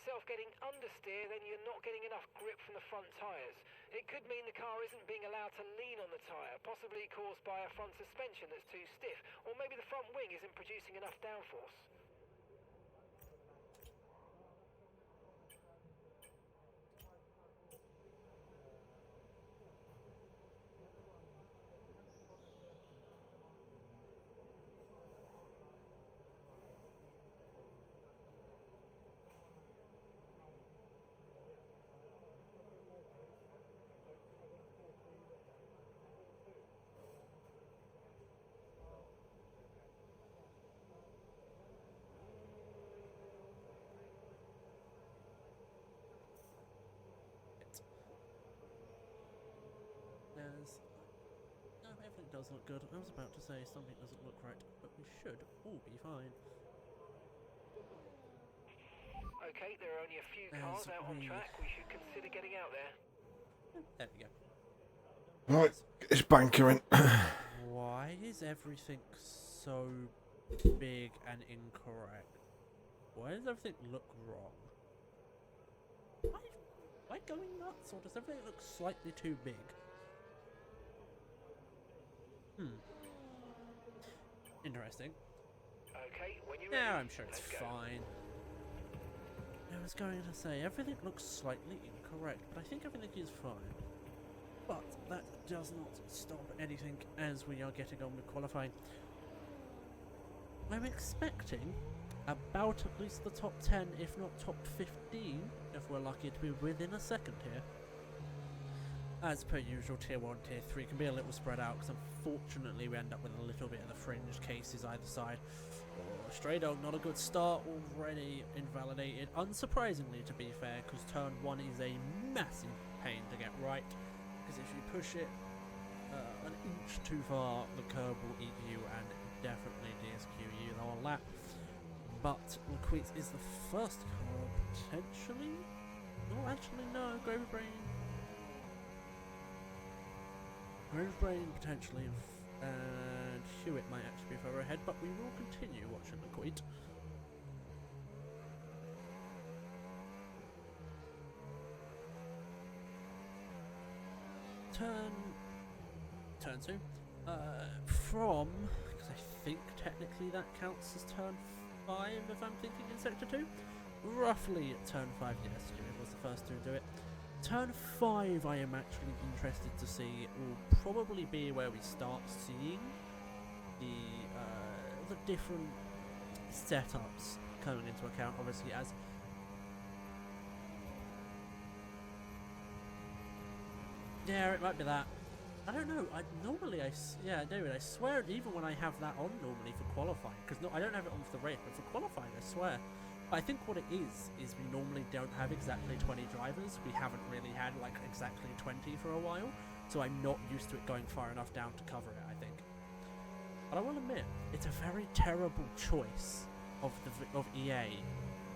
yourself getting understeer, then you're not getting enough grip from the front tyres. It could mean the car isn't being allowed to lean on the tyre, possibly caused by a front suspension that's too stiff, or maybe the front wing isn't producing enough downforce. No, everything does look good. I was about to say something doesn't look right, but we should all be fine. Okay, there are only a few cars out on track. We should consider getting out there. There we go. Right, get this banker in. Why is everything so big and incorrect? Why does everything look wrong? Am I going nuts, or does everything look slightly too big? Interesting. Okay, when you're ready. Yeah, I'm sure it's fine. I was going to say, everything looks slightly incorrect, but I think everything is fine. But that does not stop anything as we are getting on with qualifying. I'm expecting about at least the top 10, if not top 15, if we're lucky to be within a second here. As per usual, Tier 1, Tier 3 can be a little spread out, because unfortunately we end up with a little bit of the fringe cases either side. Oh, Stray Dog, not a good start, already invalidated. Unsurprisingly, to be fair, because turn 1 is a massive pain to get right. Because if you push it an inch too far, the curb will eat you and definitely DSQ you the whole lap. But Laquise is the first car, potentially? Oh, actually, no, Gravy Brain potentially, and Hewitt might actually be further ahead, but we will continue watching the quid. Turn 2. Because I think technically that counts as turn 5 if I'm thinking in sector 2. Roughly turn 5, yes, Hewitt was the first to do it. Turn 5 I am actually interested to see. It will probably be where we start seeing the different setups coming into account, obviously, as yeah, it might be that. I don't know. David, I swear, even when I have that on normally for qualifying, because I don't have it on for the race, but for qualifying, I swear. I think what it is we normally don't have exactly 20 drivers. We haven't really had like exactly 20 for a while, so I'm not used to it going far enough down to cover it, I think. But I will admit, it's a very terrible choice of EA.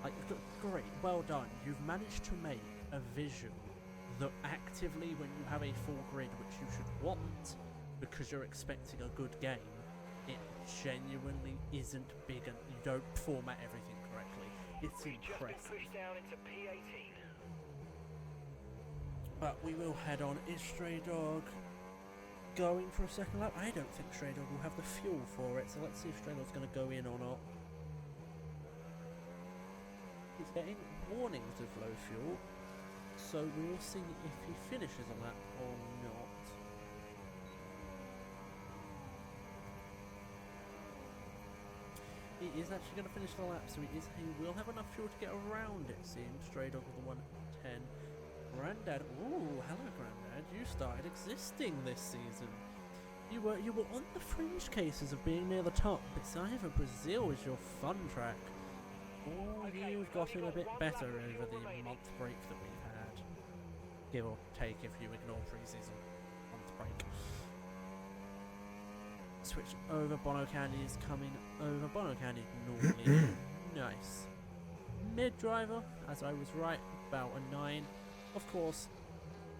Like, great, well done. You've managed to make a visual that actively, when you have a full grid, which you should want, because you're expecting a good game, it genuinely isn't big and you don't format everything correctly. It's impressive. Pushed down into P18. But we will head on. Is Stray Dog going for a second lap? I don't think Stray Dog will have the fuel for it, so let's see if Stray Dog's going to go in or not. He's getting warnings of low fuel, so we will see if he finishes a lap or not. He is actually going to finish the lap, so he will have enough fuel to get around, it seems. Stray Dog with the 110. Grandad, ooh, hello Grandad. You started existing this season. You were on the fringe cases of being near the top. It's either Brazil is your fun track, or you've gotten a bit better over the month break that we've had. Give or take if you ignore pre-season month break. Switch over. Bono Candy is coming over. Bono Candy normally nice. Mid driver, as I was right, about a 9. Of course,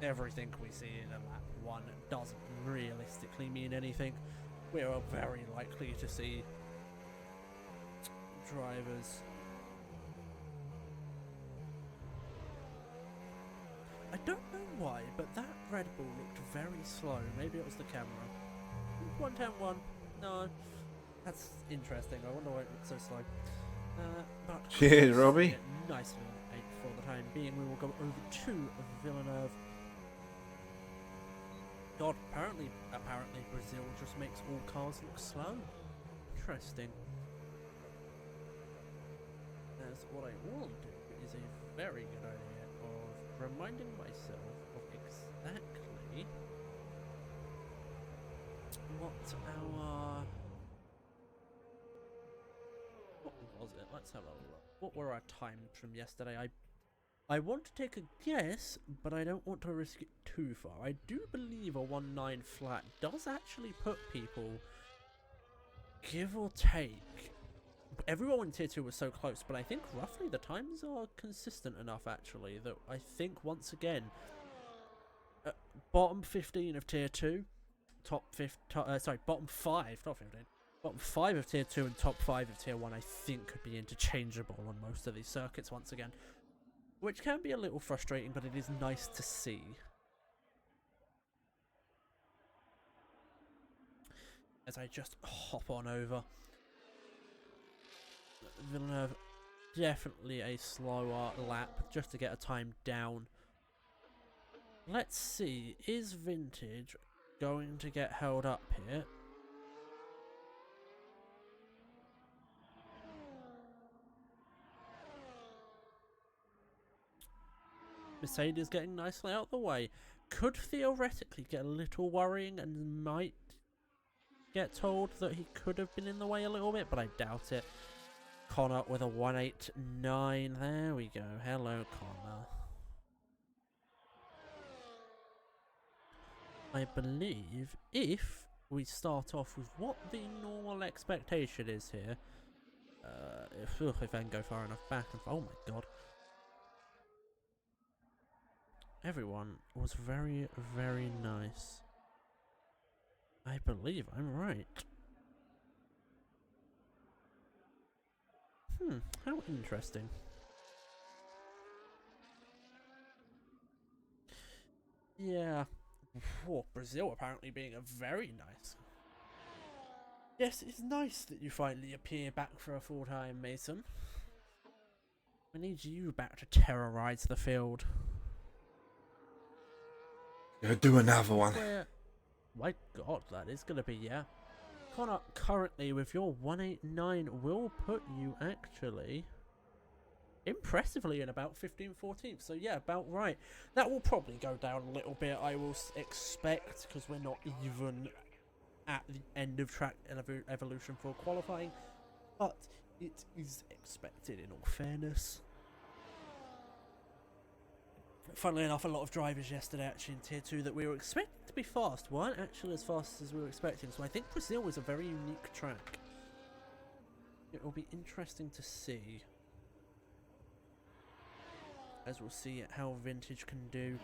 everything we see in a lap 1 doesn't realistically mean anything. We are very likely to see drivers I don't know why, but that Red Bull looked very slow. Maybe it was the camera. 110-1. No, that's interesting. I wonder why it looked so slow. But Cheers, Robbie. Nicely on 8 for the time being. We will go over to Villeneuve. God, apparently Brazil just makes all cars look slow. Interesting. As what I will do is a very good idea of reminding myself of exactly what was it? Let's have a look. What were our times from yesterday? I want to take a guess, but I don't want to risk it too far. I do believe a 1.9 flat does actually put people, give or take. Everyone in tier 2 was so close, but I think roughly the times are consistent enough actually that I think once again, bottom 15 of tier 2, bottom 5, not 15. Bottom 5 of tier 2 and top 5 of tier 1 I think could be interchangeable on most of these circuits once again. Which can be a little frustrating, but it is nice to see. As I just hop on over. Villeneuve, definitely a slower lap just to get a time down. Let's see, is Vintage going to get held up here? Mercedes getting nicely out of the way. Could theoretically get a little worrying and might get told that he could have been in the way a little bit, but I doubt it. Connor with a 189. There we go. Hello, Connor. I believe if we start off with what the normal expectation is here, if I can go far enough back and oh my god. Everyone was very, very nice. I believe I'm right. How interesting. Yeah. Whoa, Brazil apparently being a very nice. Yes, it's nice that you finally appear back for a full time, Mason. We need you back to terrorize the field. Go do another one. My god, that is going to be, yeah. Connor, currently with your 189 will put you actually impressively in about 15-14th. So yeah, about right. That will probably go down a little bit, I will expect, because we're not even at the end of track evolution for qualifying. But it is expected in all fairness. Funnily enough, a lot of drivers yesterday actually in tier 2 that we were expecting to be fast weren't actually as fast as we were expecting. So I think Brazil was a very unique track. It will be interesting to see. As we'll see how Vintage can do.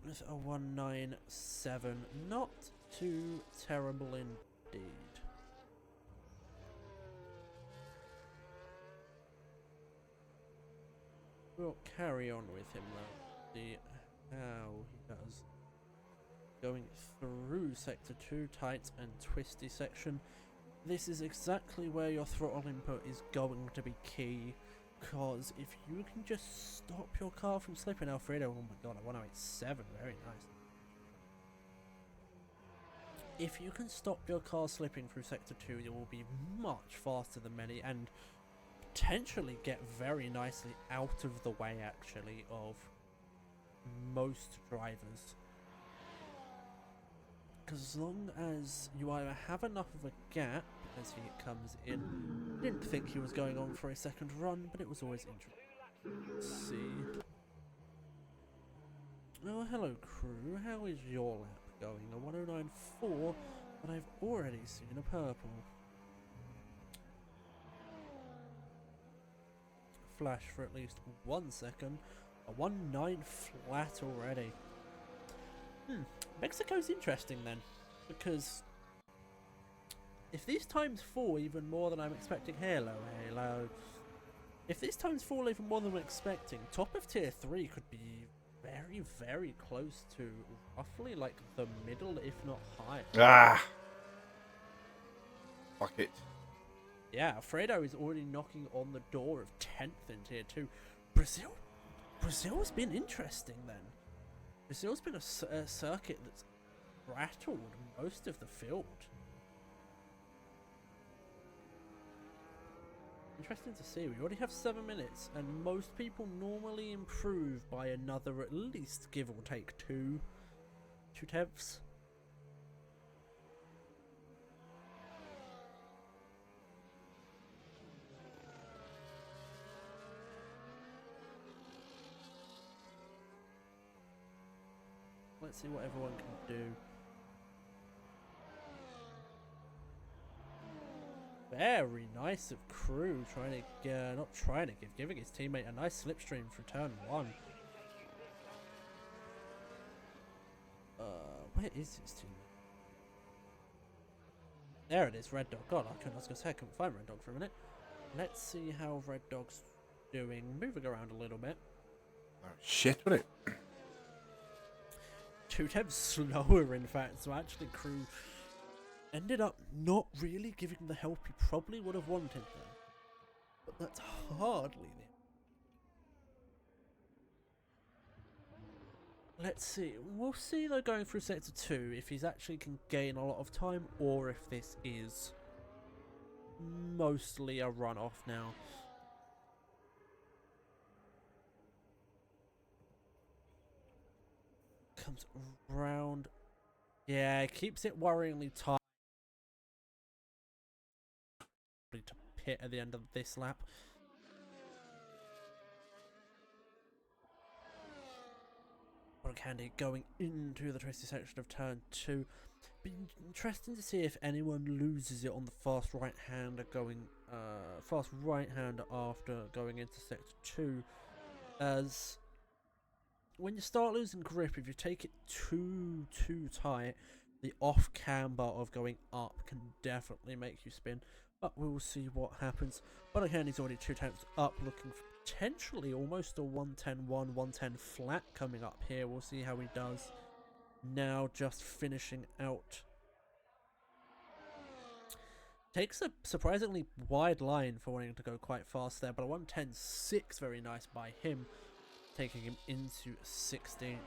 With a 197. Not too terrible indeed. We'll carry on with him though. See how he does. Going through sector 2, tight and twisty section. This is exactly where your throttle input is going to be key. Because if you can just stop your car from slipping, Alfredo, oh my god, a 187, very nice. If you can stop your car slipping through sector 2, you will be much faster than many and potentially get very nicely out of the way actually of most drivers. Because as long as you either have enough of a gap as he comes in, I didn't think he was going on for a second run, but it was always interesting. Let's see. Oh, hello crew, how is your lap going? A 109.4, but I've already seen a purple. Flash for at least 1 second. A 1.9 flat already. Mexico's interesting then, because if these times fall even more than I'm expecting, hello, If these times fall even more than we're expecting, top of tier 3 could be very, very close to roughly like the middle, if not higher. Ah! Fuck it. Yeah, Fredo is already knocking on the door of 10th in tier 2. Brazil's been interesting then. Brazil's been a circuit that's rattled most of the field. Interesting to see. We already have 7 minutes, and most people normally improve by another at least, give or take, 2 tenths. Let's see what everyone can do. Very nice of Crew trying to, not trying to giving his teammate a nice slipstream for turn 1. Where is his teammate? There it is, Red Dog. God, I was going to say I couldn't find Red Dog for a minute. Let's see how Red Dog's doing. Moving around a little bit. Oh, shit, would it? 2 tenths slower, in fact, so actually Crew ended up not really giving the help he probably would have wanted there. But that's hardly it. Let's see. We'll see though going through sector 2 if he's actually can gain a lot of time or if this is mostly a runoff now. Comes round. Yeah, keeps it worryingly tight. To pit at the end of this lap. Candy going into the twisty section of turn 2. Be interesting to see if anyone loses it on the fast right hander after going into sector 2, as when you start losing grip, if you take it too tight, the off camber of going up can definitely make you spin. But we'll see what happens. But Candy's already 2 tenths up, looking for potentially almost a 110-1, 110 flat coming up here. We'll see how he does. Now just finishing out. Takes a surprisingly wide line for wanting to go quite fast there, but a 110.6, very nice by him, taking him into 16th.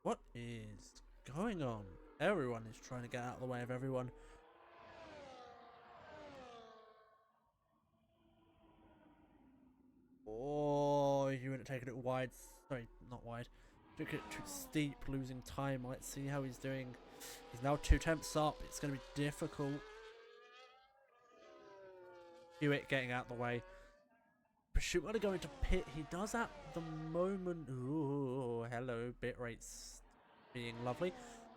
What is going on? Everyone is trying to get out of the way of everyone. Oh, you wouldn't taken it wide. Sorry, not wide. Took it too steep, losing time. Let's see how he's doing. He's now 2 tenths up. It's going to be difficult. Hewitt getting out of the way. Pursuit want to go into pit. He does at the moment. Ooh, hello. Bit rates being lovely.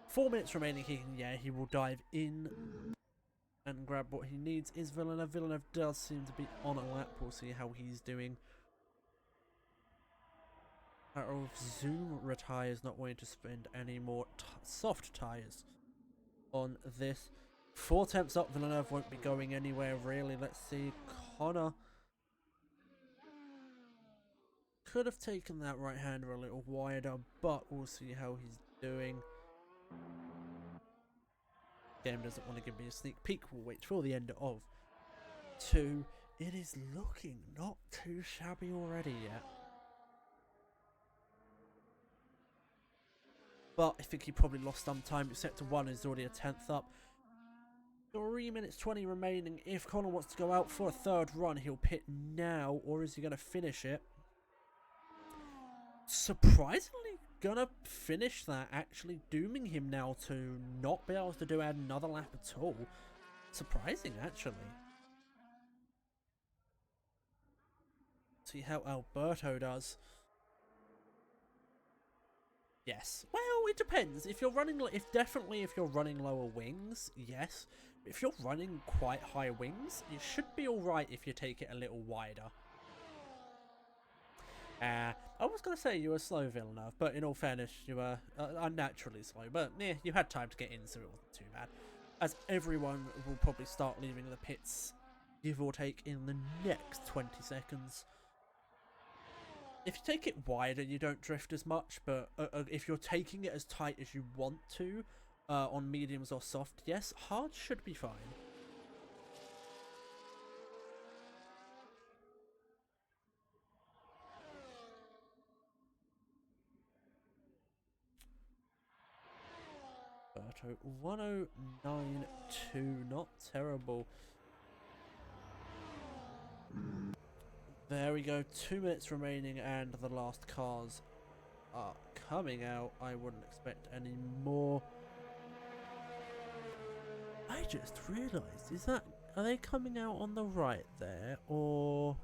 4 minutes remaining. He will dive in and grab what he needs. Is Villeneuve. Villeneuve does seem to be on a lap. We'll see how he's doing. Zoom retires, not wanting to spend any more soft tyres on this. 4 tenths up. Villeneuve won't be going anywhere really. Let's see. Connor could have taken that right hander a little wider, but we'll see how he's doing. Game doesn't want to give me a sneak peek. We'll wait till the end of 2. It is looking not too shabby already yet. But I think he probably lost some time. Sector 1 is already a 10th up. 3 minutes 20 remaining. If Connor wants to go out for a 3rd run, he'll pit now, or is he going to finish it? Surprisingly gonna finish that, actually dooming him now to not be able to do another lap at all. Surprising, actually. See how Alberto does. Yes. Well, it depends. If you're running, if you're running lower wings, yes. If you're running quite high wings, you should be alright if you take it a little wider. I was going to say you were slow, Villeneuve, but in all fairness, you were unnaturally slow. But yeah, you had time to get in, so it wasn't too bad. as everyone will probably start leaving the pits, give or take, in the next 20 seconds. If you take it wider, you don't drift as much, but if you're taking it as tight as you want to, on mediums or soft, yes, hard should be fine. Berto, 109.2, not terrible. There we go, 2 minutes remaining and the last cars are coming out. I wouldn't expect any more. I just realised, are they coming out on the right there, or...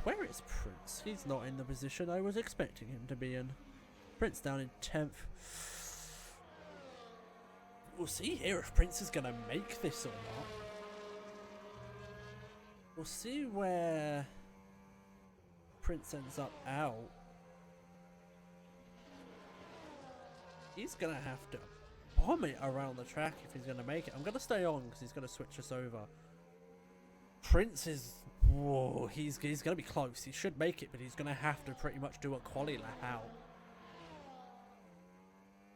where is Prince? He's not in the position I was expecting him to be in. Prince down in 10th. We'll see here if Prince is going to make this or not. We'll see where Prince ends up out. He's going to have to bomb it around the track if he's going to make it. I'm going to stay on because he's going to switch us over. Prince is... Whoa, he's going to be close. He should make it, but he's going to have to pretty much do a quali lap out.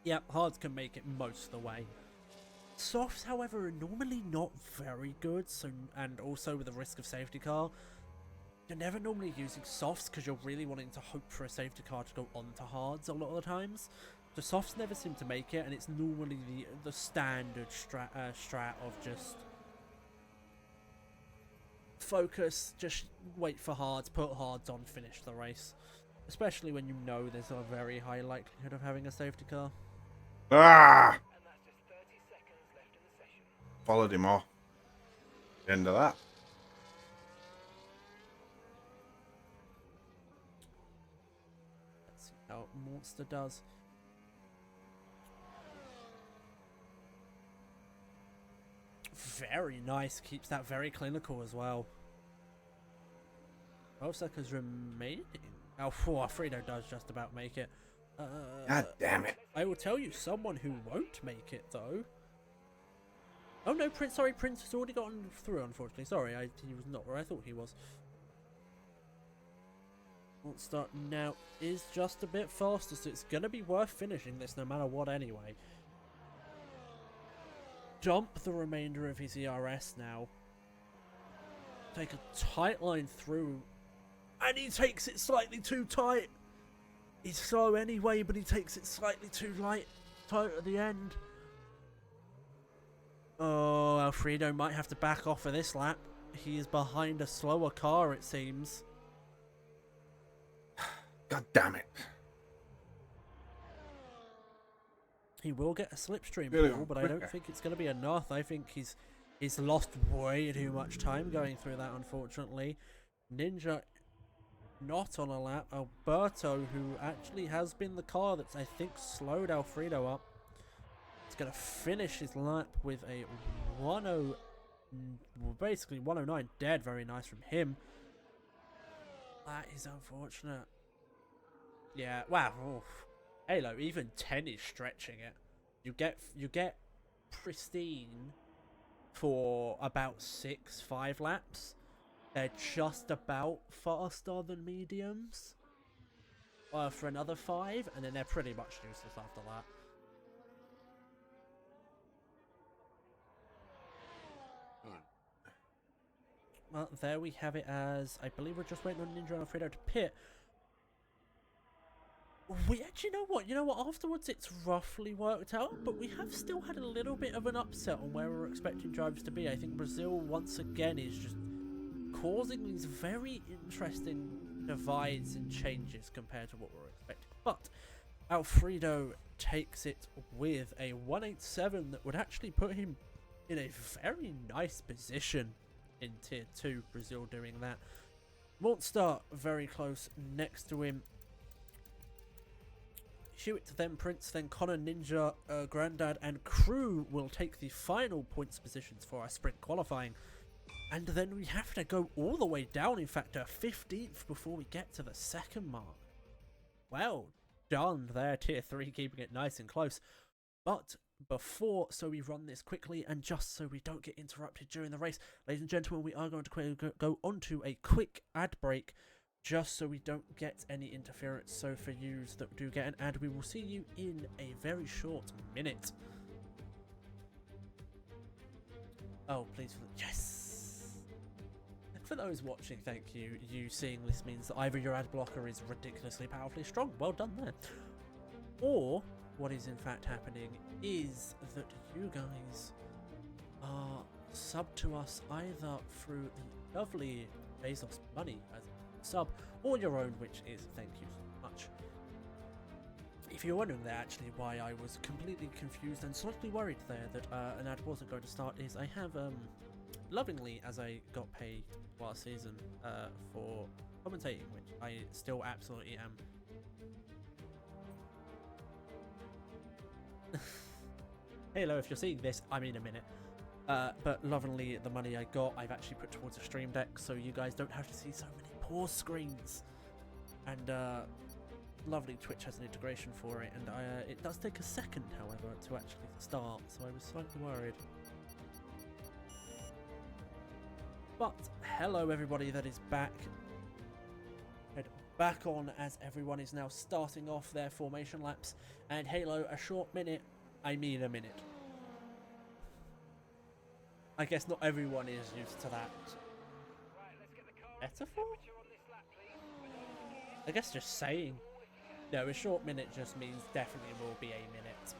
Yep, hards can make it most of the way. Softs, however, are normally not very good, and also with the risk of safety car, you're never normally using softs because you're really wanting to hope for a safety car to go onto hards a lot of the times. The softs never seem to make it, and it's normally the standard strat of just focus, just wait for hards, put hards on, finish the race. Especially when you know there's a very high likelihood of having a safety car. Ah! And that's just 30 seconds left in the session. Followed him off. End of that. Let's see how Monster does. Very nice, keeps that very clinical as well. 12 seconds remaining. Oh, Alfredo does just about make it. God damn it. I will tell you someone who won't make it though. Oh no, Prince, sorry, Prince has already gotten through, unfortunately. Sorry, he was not where I thought he was. Monster now is just a bit faster, so it's going to be worth finishing this no matter what anyway. Dump the remainder of his ERS now. Take a tight line through. And he takes it slightly too tight. He's slow anyway, but he takes it slightly too tight at the end. Oh, Alfredo might have to back off for this lap. He is behind a slower car, it seems. God damn it. He will get a slipstream Really pull, but I don't think it's going to be enough. I think he's lost way too much time going through that, unfortunately. Ninja not on a lap. Alberto, who actually has been the car that's, I think, slowed Alfredo up. He's going to finish his lap with a basically 109 dead. Very nice from him. That is unfortunate. Yeah, wow. Oof. Halo, even 10 is stretching it. You get pristine for about 5 laps. They're just about faster than mediums for another 5, and then they're pretty much useless after that. Well, there we have it. As I believe we're just waiting on Ninja and Alfredo to pit. We actually you know what, afterwards it's roughly worked out, but we have still had a little bit of an upset on where we're expecting drivers to be. I think Brazil once again is just causing these very interesting divides and changes compared to what we're expecting. But Alfredo takes it with a 187 that would actually put him in a very nice position in Tier 2, Brazil doing that. Monster very close next to him. Hewitt, then Prince, then Connor, Ninja, Grandad, and Crew will take the final points positions for our sprint qualifying. And then we have to go all the way down, in fact, to 15th before we get to the second mark. Well done there. Tier 3 keeping it nice and close. But so we run this quickly and just so we don't get interrupted during the race, ladies and gentlemen, we are going to go on to a quick ad break just so we don't get any interference. So for you that do get an ad, we will see you in a very short minute. Oh, please. Yes! For those watching, thank you. You seeing this means that either your ad blocker is ridiculously powerfully strong. Well done there. Or what is in fact happening is that you guys are sub to us either through the lovely Bezos money as a sub or your own, which is thank you so much. If you're wondering there actually why I was completely confused and slightly worried there that an ad wasn't going to start, is I have lovingly, as I got paid last season for commentating, which I still absolutely am. Hello, if you're seeing this, I'm in a minute. But lovingly, the money I got, I've actually put towards a stream deck, so you guys don't have to see so many poor screens. And lovely, Twitch has an integration for it, and it does take a second, however, to actually start, so I was slightly worried. But hello, everybody that is back. Head back on as everyone is now starting off their formation laps. And Halo, a short minute. I mean a minute. I guess not everyone is used to that. Metaphor? I guess just saying. No, a short minute just means definitely will be a minute.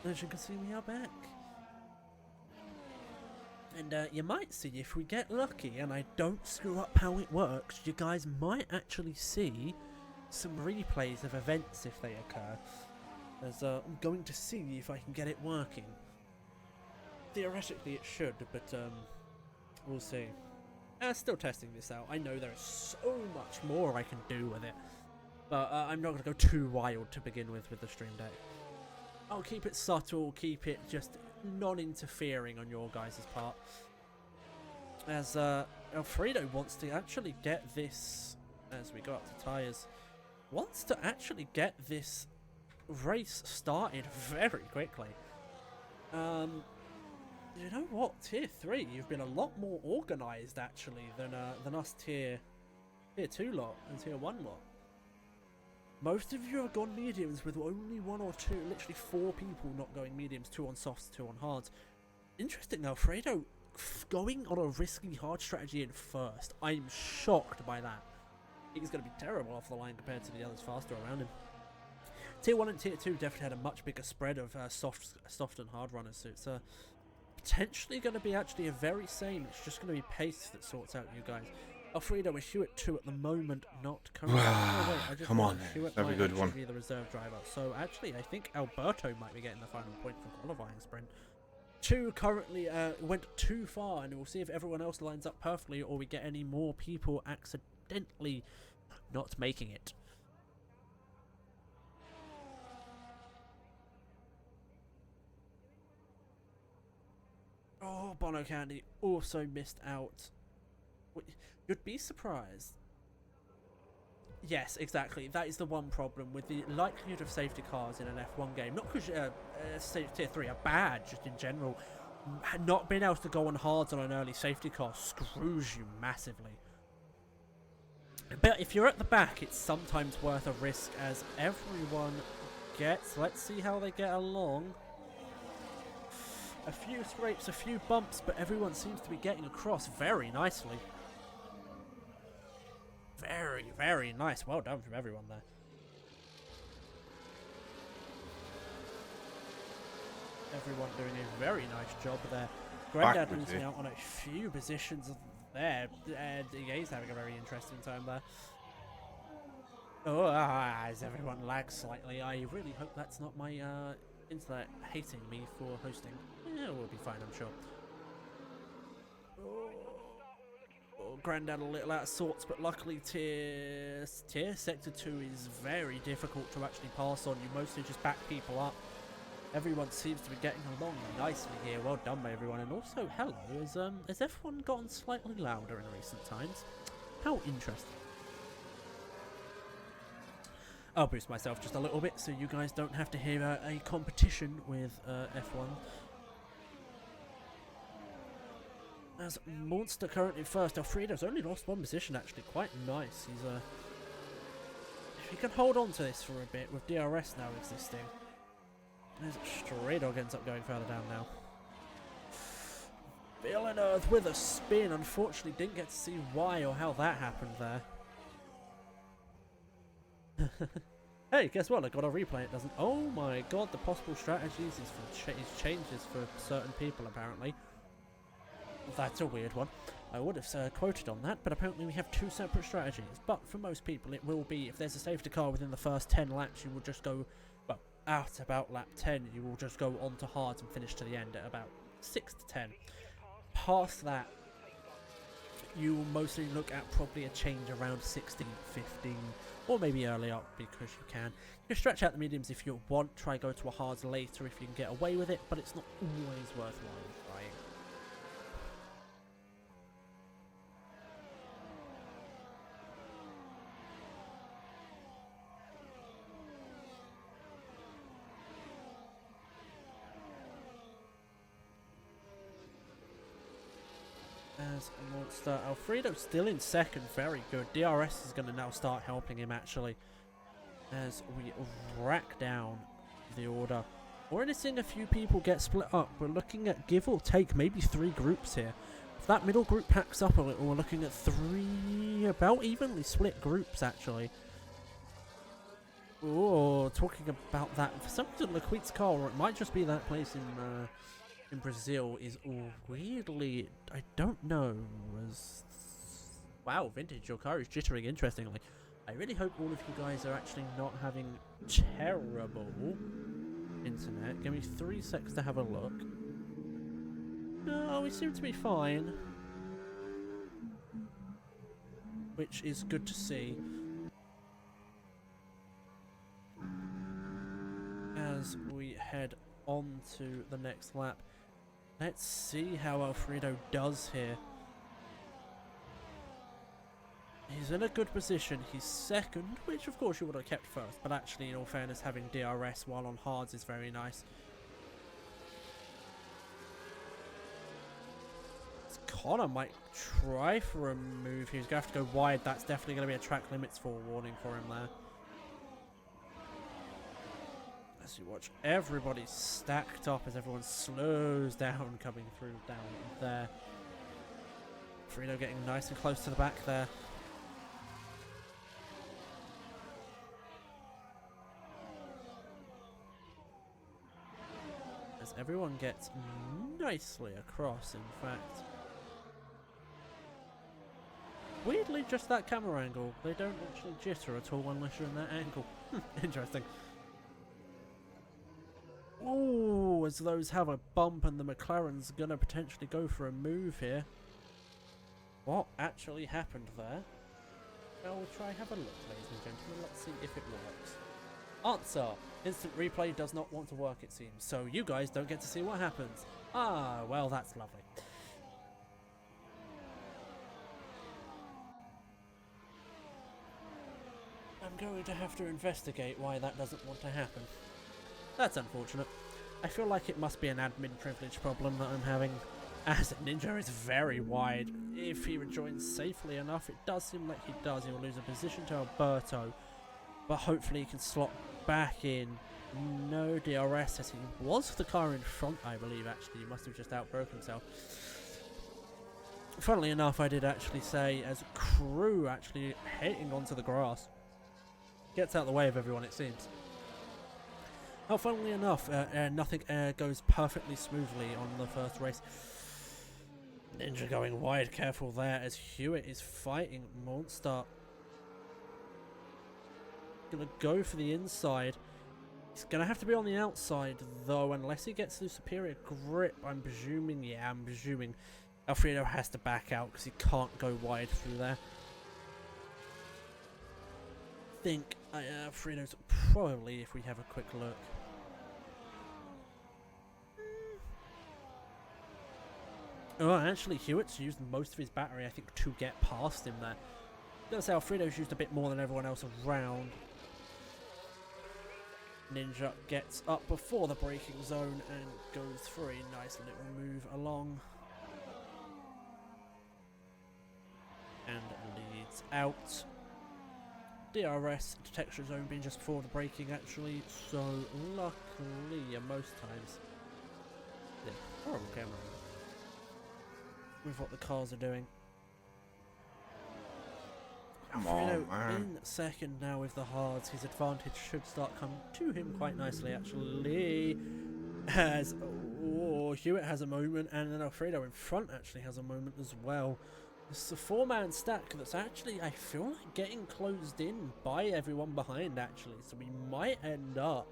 As you can see, we are back. And you might see, if we get lucky and I don't screw up how it works, you guys might actually see some replays of events if they occur. As I'm going to see if I can get it working. Theoretically it should, but we'll see. Still testing this out. I know there is so much more I can do with it. But I'm not going to go too wild to begin with the stream deck. I'll keep it subtle, keep it just non-interfering on your guys' part. As Alfredo wants to actually get this, as we go up to tyres, wants to actually get this race started very quickly. You know what, tier 3, you've been a lot more organised actually than us tier 2 lot and tier 1 lot. Most of you have gone mediums with only 1 or 2, literally 4 people not going mediums, 2 on softs, 2 on hards. Interesting, Alfredo going on a risky hard strategy in first. I'm shocked by that. He's going to be terrible off the line compared to the others faster around him. Tier 1 and Tier 2 definitely had a much bigger spread of soft and hard runners, so it's potentially going to be actually a very same. It's just going to be pace that sorts out you guys. Alfredo is Hewitt 2 at the moment, not currently. Come on, have a good one. Be the reserve driver. So actually, I think Alberto might be getting the final point for qualifying sprint. 2 currently went too far, and we'll see if everyone else lines up perfectly, or we get any more people accidentally not making it. Oh, Bono Candy also missed out. You'd be surprised. Yes, exactly. That is the one problem with the likelihood of safety cars in an F1 game. Not because tier 3 are bad, just in general. Not being able to go on hards on an early safety car screws you massively. But if you're at the back, it's sometimes worth a risk, as everyone gets. Let's see how they get along. A few scrapes, a few bumps, but everyone seems to be getting across very nicely. Very, very nice. Well done from everyone there. Everyone doing a very nice job there. Grandad losing out on a few positions there. DA's having a very interesting time there. Oh, as everyone lags slightly. I really hope that's not my internet hating me for hosting. Yeah, we'll be fine, I'm sure. Oh, Grandad a little out of sorts, but luckily tier sector 2 is very difficult to actually pass on. You mostly just back people up. Everyone seems to be getting along nicely here. Well done by everyone. And also, hello, has everyone gotten slightly louder in recent times? How interesting. I'll boost myself just a little bit so you guys don't have to hear a competition with F1. As Monster currently first, Alfredo's only lost one position actually, quite nice. He's if he can hold on to this for a bit with DRS now existing. As Stray Dog ends up going further down now. Villeneuve with a spin, unfortunately didn't get to see why or how that happened there. Hey, guess what? I got a replay. It doesn't. Oh my god, the possible strategies is for changes for certain people apparently. That's a weird one. I would have quoted on that, but apparently we have 2 separate strategies. But for most people, it will be if there's a safety car within the first 10 laps, you will just go, well, at about lap 10, you will just go on to hards and finish to the end at about 6 to 10. Past that, you will mostly look at probably a change around 16, 15, or maybe earlier because you can. You can stretch out the mediums if you want, try go to a hards later if you can get away with it, but it's not always worthwhile trying. As a Monster, Alfredo still in second, very good. DRS is going to now start helping him actually. As we rack down the order. We're only seeing a few people get split up. We're looking at give or take maybe 3 groups here. If that middle group packs up a little, we're looking at 3 about evenly split groups actually. Oh, talking about that. For some reason, Laquit's car, or it might just be that place in Brazil, is weirdly, I don't know, as wow, vintage, your car is jittering interestingly. I really hope all of you guys are actually not having terrible internet. Give me 3 seconds to have a look. No, we seem to be fine, which is good to see. As we head on to the next lap, let's see how Alfredo does here. He's in a good position. He's second, which of course you would have kept first, but actually in all fairness having DRS while on hards is very nice. Connor might try for a move here. He's going to have to go wide. That's definitely going to be a track limits forewarning for him there. As you watch everybody stacked up as everyone slows down coming through down there. Frito getting nice and close to the back there. As everyone gets nicely across, in fact. Weirdly, just that camera angle. They don't actually jitter at all unless you're in that angle. Interesting. Oh, as those have a bump and the McLaren's gonna potentially go for a move here. What actually happened there? Well, we'll try have a look, ladies and gentlemen. Let's see if it works. Answer. Instant replay does not want to work, it seems. So you guys don't get to see what happens. Ah, well, that's lovely. I'm going to have to investigate why that doesn't want to happen. That's unfortunate. I feel like it must be an admin privilege problem that I'm having, as Ninja is very wide. If he rejoins safely enough, it does seem like he does. He will lose a position to Alberto, but hopefully he can slot back in. No DRS as he was the car in front, I believe, actually. He must have just outbroke himself. Funnily enough, I did actually say, as crew actually hitting onto the grass. Gets out of the way of everyone, it seems. Oh, funnily enough, nothing goes perfectly smoothly on the first race. Ninja going wide, careful there, as Hewitt is fighting Monster. Gonna go for the inside. He's gonna have to be on the outside, though, unless he gets the superior grip. I'm presuming, yeah, I'm presuming Alfredo has to back out because he can't go wide through there. I think Alfredo's probably, if we have a quick look. Oh, actually, Hewitt's used most of his battery, I think, to get past him there. Notice Alfredo's used a bit more than everyone else around. Ninja gets up before the braking zone and goes for a nice little move along. And leads out. DRS detection zone being just before the braking actually, so luckily most times. Yeah, horrible camera with what the cars are doing. Come on, man. In second now with the hards, his advantage should start coming to him quite nicely actually. As Hewitt has a moment, and then Alfredo in front actually has a moment as well. It's a four-man stack that's actually, I feel like, getting closed in by everyone behind actually, so we might end up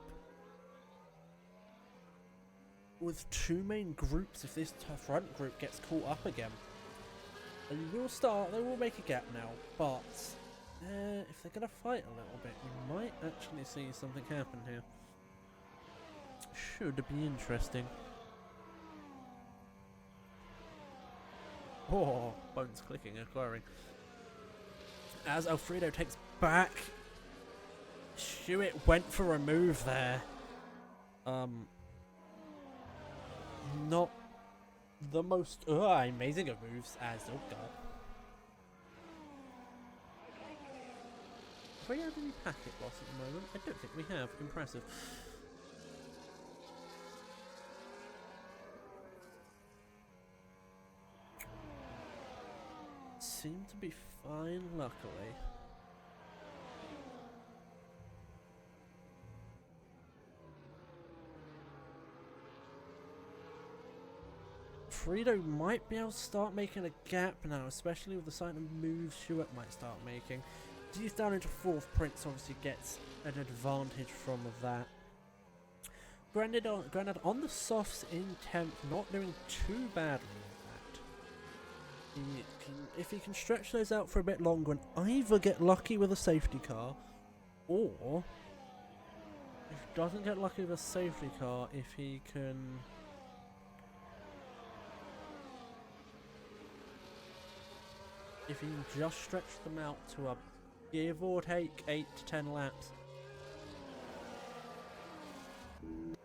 with two main groups if this front group gets caught up again. They will make a gap now, but if they're going to fight a little bit, we might actually see something happen here. Should be interesting. Oh, bones clicking, acquiring. As Alfredo takes back, Hewitt went for a move there. Not the most amazing of moves as oh god. Have we had any packet loss at the moment? I don't think we have. Impressive. Seem to be fine, luckily. Frito might be able to start making a gap now, especially with the side of moves Hewitt might start making. He's down into fourth. Prince obviously gets an advantage from that. Grandad on the softs in 10th, not doing too badly with that. If he can stretch those out for a bit longer and either get lucky with a safety car, or if he doesn't get lucky with a safety car, if he can just stretch them out to a give or take 8 to 10 laps.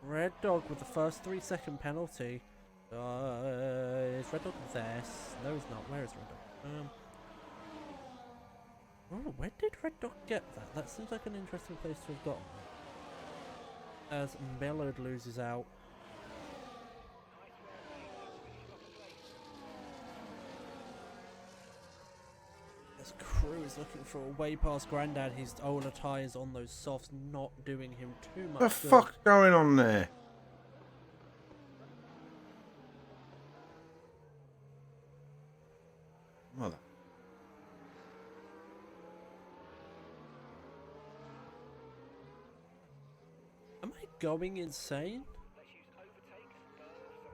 Red Dog with the first 3-second penalty. Is Red Dog there? No, he's not. Where is Red Dog? Oh, where did Red Dog get that? That seems like an interesting place to have gotten that. As Mellowed loses out. As Crew is looking for a way past Grandad, his Ola tyres on those softs not doing him too much What the fuck's going on there? Mother. Am I going insane?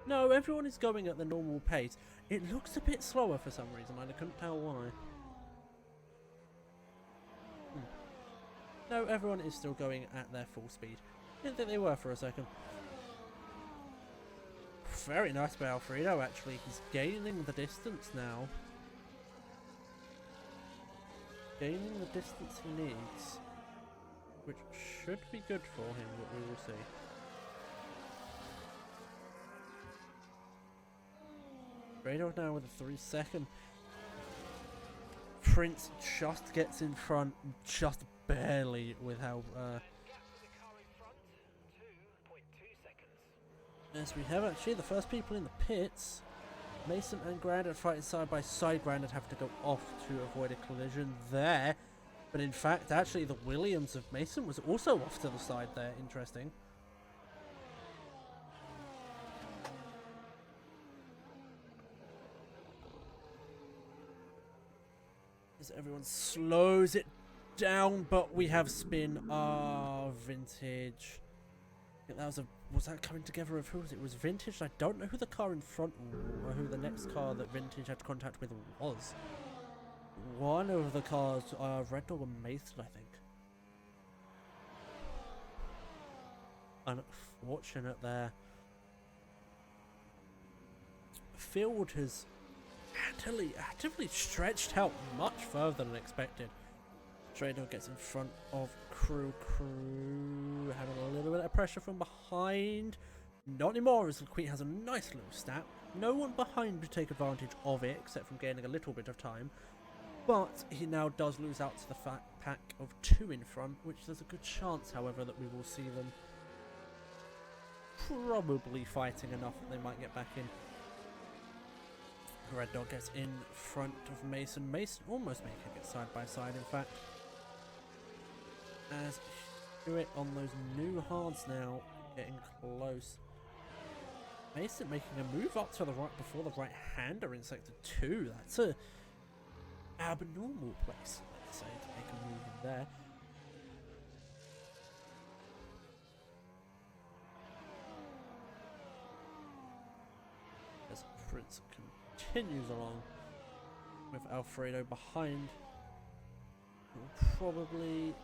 No, everyone is going at the normal pace. It looks a bit slower for some reason, and I couldn't tell why. No, everyone is still going at their full speed. Didn't think they were for a second. Very nice by Alfredo, actually. He's gaining the distance now. Gaining the distance he needs. Which should be good for him, but we will see. Alfredo now with a 3-second. Prince just gets in front, just barely with how as we have actually the first people in the pits. Mason and Grandad fighting side by side. Grandad have to go off to avoid a collision there, but in fact actually the Williams of Mason was also off to the side there. Interesting. As everyone slows it down, but we have spin. Vintage. I think that was that coming together of who was it? It was Vintage. I don't know who the car in front or who the next car that Vintage had contact with was. One of the cars, Red Dog and Mason, I think. Unfortunate there. Field has actively stretched out much further than expected. Alfredo gets in front of Crew. Having a little bit of pressure from behind. Not anymore, as the Queen has a nice little stat. No one behind to take advantage of it, except from gaining a little bit of time. But he now does lose out to the pack of 2 in front, which there's a good chance, however, that we will see them probably fighting enough that they might get back in. Red Dog gets in front of Mason. Mason almost making it side by side, in fact. As Hewitt on those new hards now, getting close. Mason making a move up to the right before the right-hander in sector 2. That's a abnormal place, let's say, to make a move in there. As Prince continues along with Alfredo behind. Will probably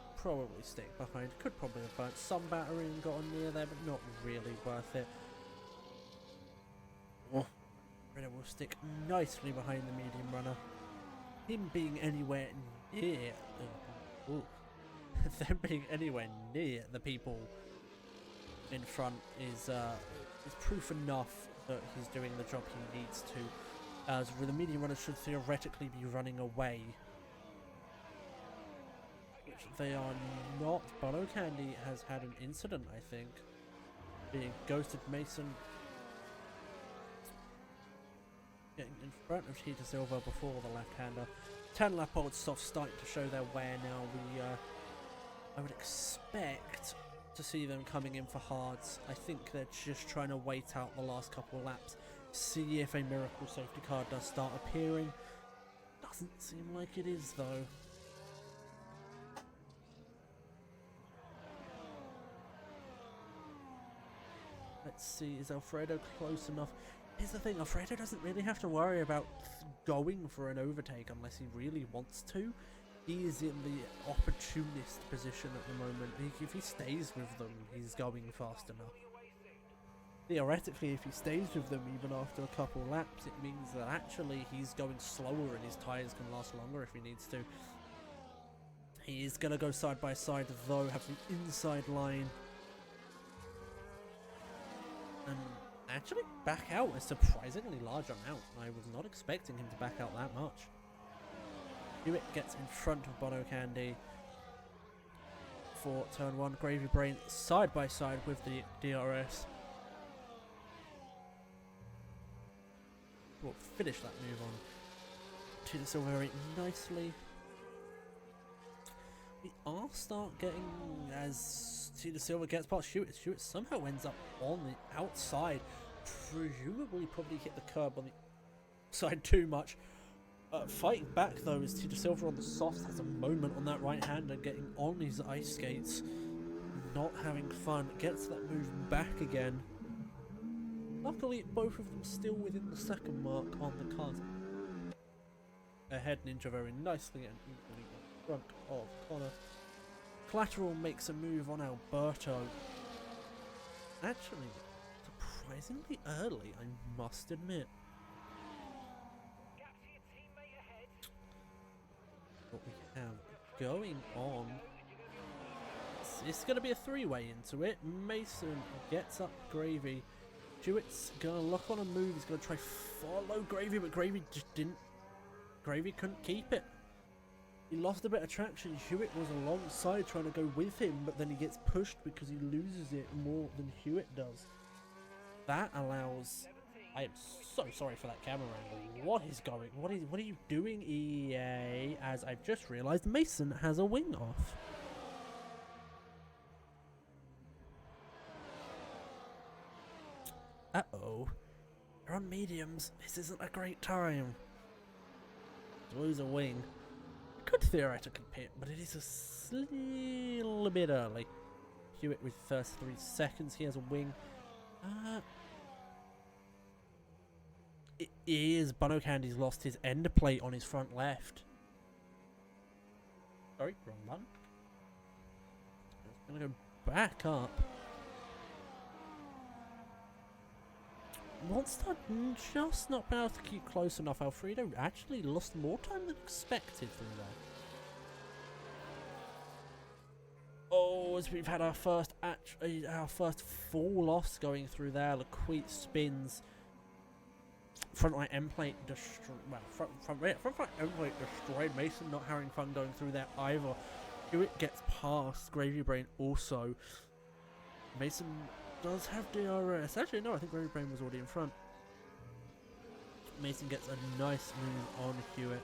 stick behind. Could probably have burnt some battery and got on near there, but not really worth it. Alfredo will stick nicely behind the medium runner. Him being anywhere near them being anywhere near the people in front is proof enough that he's doing the job he needs to, as the medium runner should theoretically be running away, which they are not. Bono Candy has had an incident, I think, being ghosted. Mason getting in front of Tita Silva before the left-hander. 10 lap old soft starting to show their wear now. I would expect to see them coming in for hards. I think they're just trying to wait out the last couple of laps, see if a miracle safety car does start appearing. Doesn't seem like it is, though. Let's see, is Alfredo close enough? Here's the thing, Alfredo doesn't really have to worry about going for an overtake unless he really wants to. He is in the opportunist position at the moment. If he stays with them, he's going fast enough. Theoretically, if he stays with them even after a couple laps, it means that actually he's going slower and his tyres can last longer if he needs to. He is going to go side by side though, have the inside line. And actually back out a surprisingly large amount. I was not expecting him to back out that much. Hewitt gets in front of Bono Candy for turn 1. Gravy Brain side by side with the DRS. We'll finish that move on Tita Silva very nicely. We are start getting, as Tita Silva gets past Hewitt, Hewitt somehow ends up on the outside. Presumably probably hit the curb on the side too much. Fighting back though is Tita Silva on the softs, has a moment on that right hander, getting on his ice skates, not having fun, gets that move back again. Luckily both of them still within the second mark on the card. Ahead Ninja very nicely and equally in front of Connor. Collateral makes a move on Alberto. Actually, surprisingly early, I must admit. What we have going on, it's going to be a 3-way into it. Mason gets up Gravy. Hewitt's going to look on a move. He's going to try follow Gravy, but Gravy just didn't. Gravy couldn't keep it. He lost a bit of traction. Hewitt was alongside trying to go with him, but then he gets pushed because he loses it more than Hewitt does. That allows... I am so sorry for that camera angle. What is going? What are you doing, EA? As I've just realised, Mason has a wing off. Uh-oh. They're on mediums. This isn't a great time. To lose a wing. Could theoretically pit, but it is a little bit early. Hewitt with first 3 seconds. He has a wing. It is Bono Candy's lost his end plate on his front left. Sorry, wrong button. It's gonna go back up. Monster just not been able to keep close enough. Alfredo actually lost more time than expected through as we've had our first full loss going through there. Laquite spins. Front right end plate destroyed. Well, front right end plate destroyed. Mason not having fun going through there either. Hewitt gets past. Gravy Brain also. Mason does have DRS. Actually, no, I think Gravy Brain was already in front. Mason gets a nice move on Hewitt.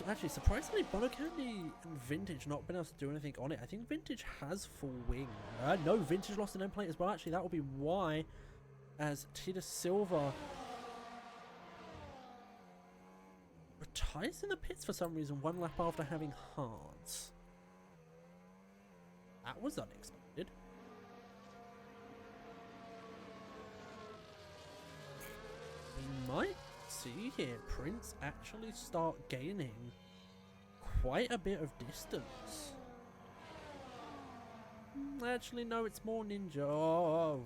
Actually, surprisingly, Bono Candy and Vintage not been able to do anything on it. I think Vintage has full wing. No, Vintage lost an end plate as well. Actually, that will be why, as Tita Silva retires in the pits for some reason, one lap after having hearts. That was unexpected. We might see here Prince actually start gaining quite a bit of distance. Actually, no, it's more Ninja. Oh,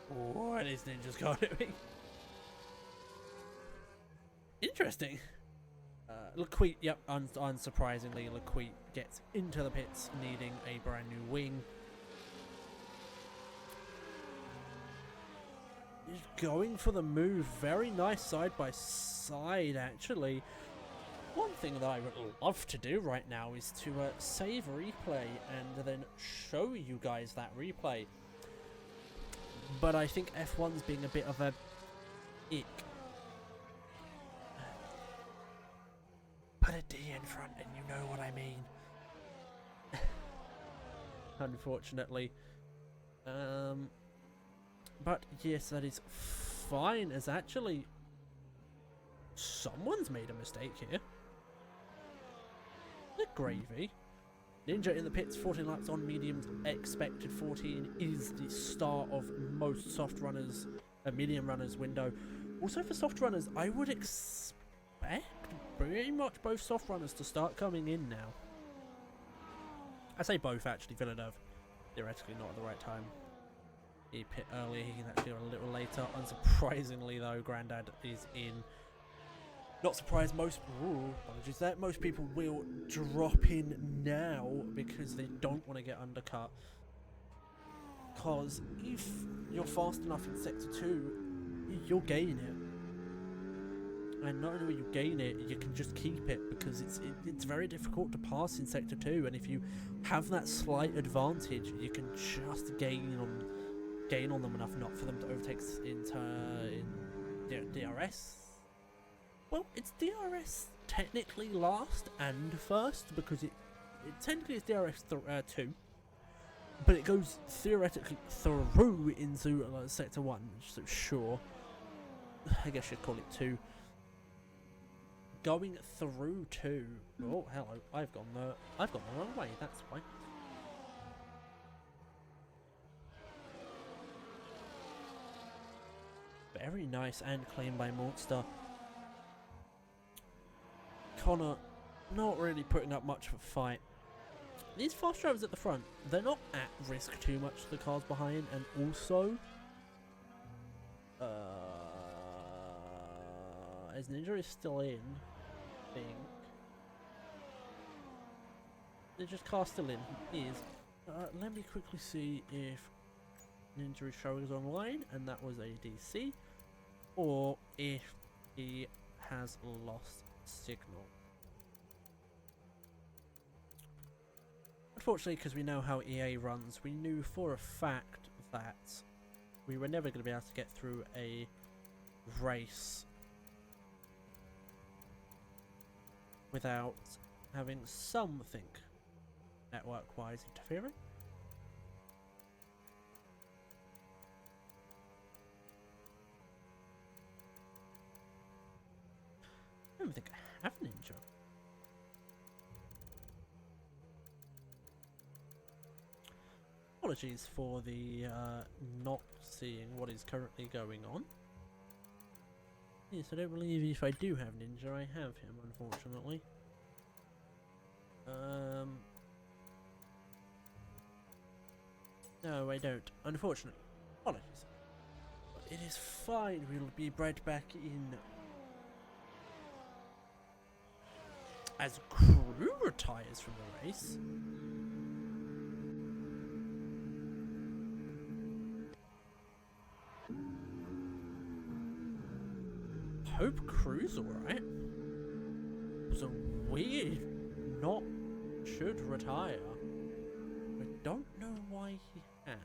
what is Ninja's car doing? Interesting. Laquite, yep, unsurprisingly, Laquite gets into the pits needing a brand new wing. He's going for the move. Very nice side by side, actually. One thing that I would love to do right now is to save replay and then show you guys that replay. But I think F1's being a bit of a ick. Put a D in front and you know what I mean. Unfortunately. But yes, that is fine, as actually someone's made a mistake here. The Gravy. Ninja in the pits, 14 laps on mediums, expected 14 is the start of most soft runners, medium runners window. Also for soft runners, I would expect pretty much both soft runners to start coming in now. I say both actually, Villeneuve theoretically not at the right time. He pit early, he can actually go a little later. Unsurprisingly though, Grandad is in. Not surprised, apologies there, most people will drop in now because they don't want to get undercut. Because if you're fast enough in Sector 2, you'll gain it. And not only will you gain it, you can just keep it because it's very difficult to pass in Sector 2, and if you have that slight advantage, you can just gain on them enough not for them to overtake in DRS. Well, it's DRS technically last and first because it technically is DRS 2, but it goes theoretically through into Sector 1, so sure, I guess you'd call it 2. Going through 2. Oh, hello, I've gone the wrong way, that's why. Very nice and clean by Monster. Connor not really putting up much of a fight. These fast drivers at the front, they're not at risk too much to the cars behind, and also as Ninja is still in, I think. Ninja's car still in, he is. Let me quickly see if Ninja is showing us online, and that was a DC, or if he has lost signal. Unfortunately, because we know how EA runs, we knew for a fact that we were never going to be able to get through a race without having something network-wise interfering. I don't think I have Ninja. Apologies for the not seeing what is currently going on. Yes, I don't believe if I do have Ninja, I have him, unfortunately. No, I don't. Unfortunately. Apologies. But it is fine, we'll be bred back in. as crew retires from the race. Hope crew's alright. It was a weird not should retire. I don't know why he has.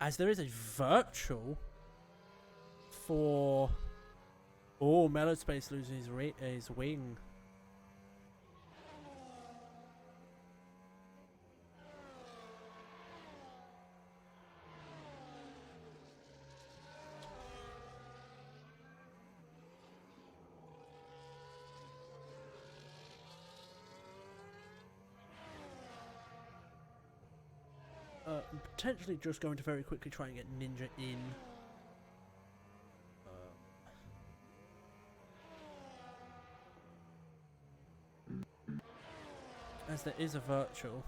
As there is a virtual for... Oh, Mellowspace losing his wing. Potentially just going to very quickly try and get Ninja in. As there is a virtual.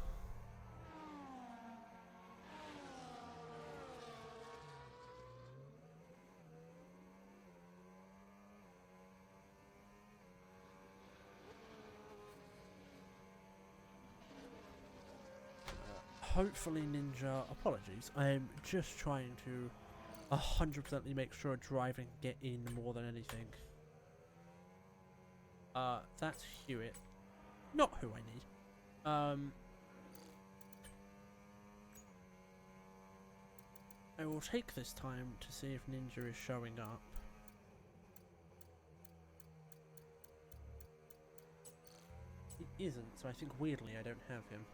Hopefully Ninja, apologies, I am just trying to 100% make sure driving get in more than anything. That's Hewitt. Not who I need. I will take this time to see if Ninja is showing up. He isn't, so I think weirdly I don't have him.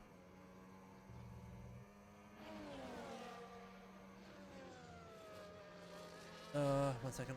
One second.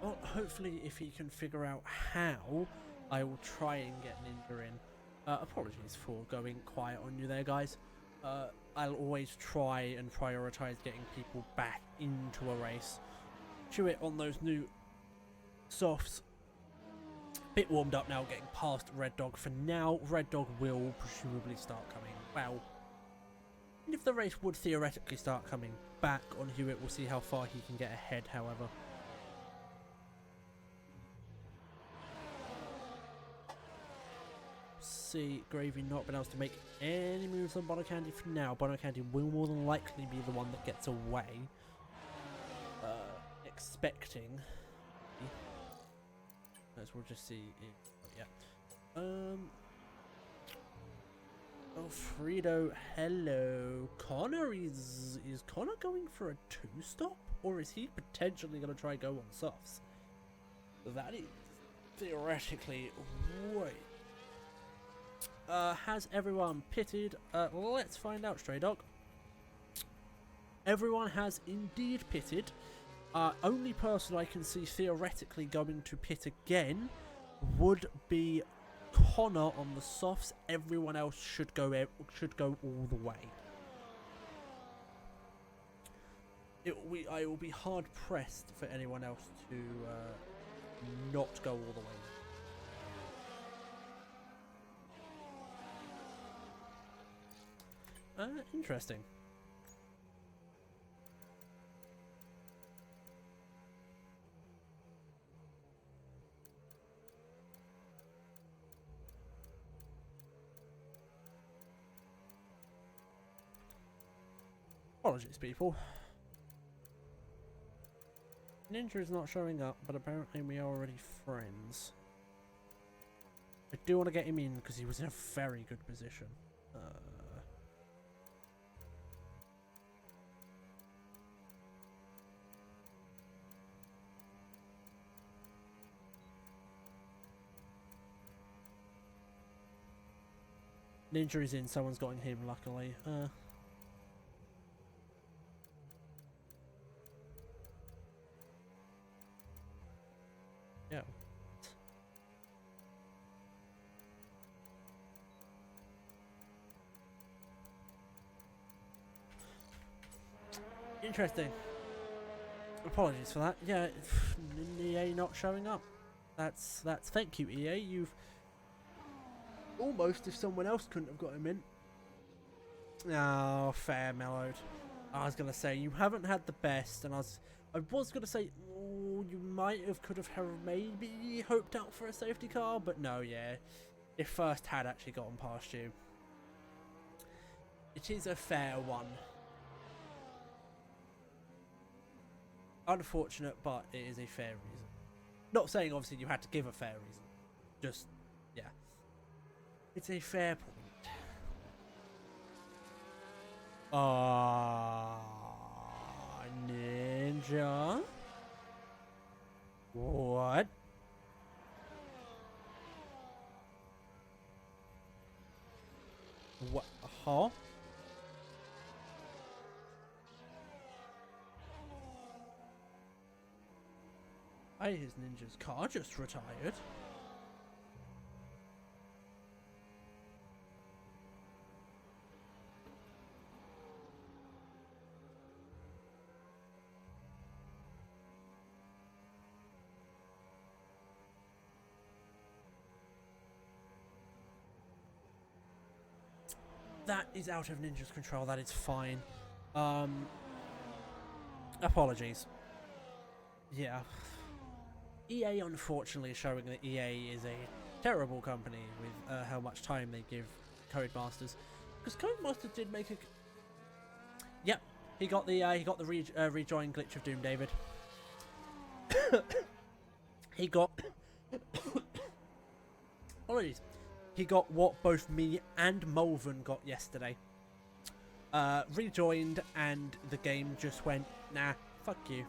Well, hopefully if he can figure out how, I will try and get Ninja in. Apologies for going quiet on you there, guys. I'll always try and prioritize getting people back into a race. Chew it on those new softs. Bit warmed up now, getting past Red Dog for now. Red Dog will presumably start coming. Well, if the race would theoretically start coming back on Hewitt, we'll see how far he can get ahead, however. See, Gravy not been able to make any moves on Bono Candy for now. Bono Candy will more than likely be the one that gets away. Expecting. As we'll just see. Yeah. Alfredo, hello. Connor is Connor going for a 2-stop? Or is he potentially going to try go on softs? That is theoretically... Wait. Has everyone pitted? Let's find out, Stray Dog. Everyone has indeed pitted. Only person I can see theoretically going to pit again would be Connor on the softs. Everyone else should go all the way. I will be hard pressed for anyone else to not go all the way. Interesting. Apologies, people. Ninja is not showing up, but apparently we are already friends. I do want to get him in because he was in a very good position. Ninja is in, someone's got him, luckily. Yeah. Interesting. Apologies for that. Yeah, EA not showing up. That's thank you, EA. You've almost, if someone else couldn't have got him in. Oh, fair mellowed. I was gonna say you haven't had the best, and I was gonna say, oh, you might have could have maybe hoped out for a safety car, but no, yeah, if first had actually gotten past you. It is a fair one. Unfortunate, but it is a fair reason. Not saying obviously you had to give a fair reason. Just, yeah. It's a fair point. Ninja? What? What? Huh? Hey, his ninja's car just retired. That is out of Ninja's control. That is fine. Apologies. Yeah. EA unfortunately is showing that EA is a terrible company with how much time they give Codemasters. Because Codemasters did make a. Yep, he got the rejoin glitch of Doom, David. He got. Apologies. He got what both me and Mulvin got yesterday. Rejoined, and the game just went, nah, fuck you.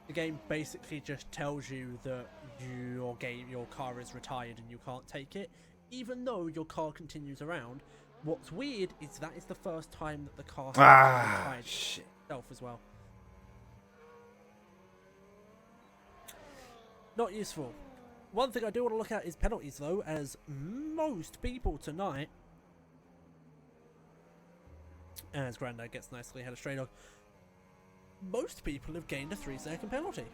The game basically just tells you that your car is retired and you can't take it, even though your car continues around. What's weird is that is the first time that the car has retired itself as well. Not useful. One thing I do want to look at is penalties, though, as most people tonight, as Grandad gets nicely ahead of Stray Dog, most people have gained a 3-second penalty.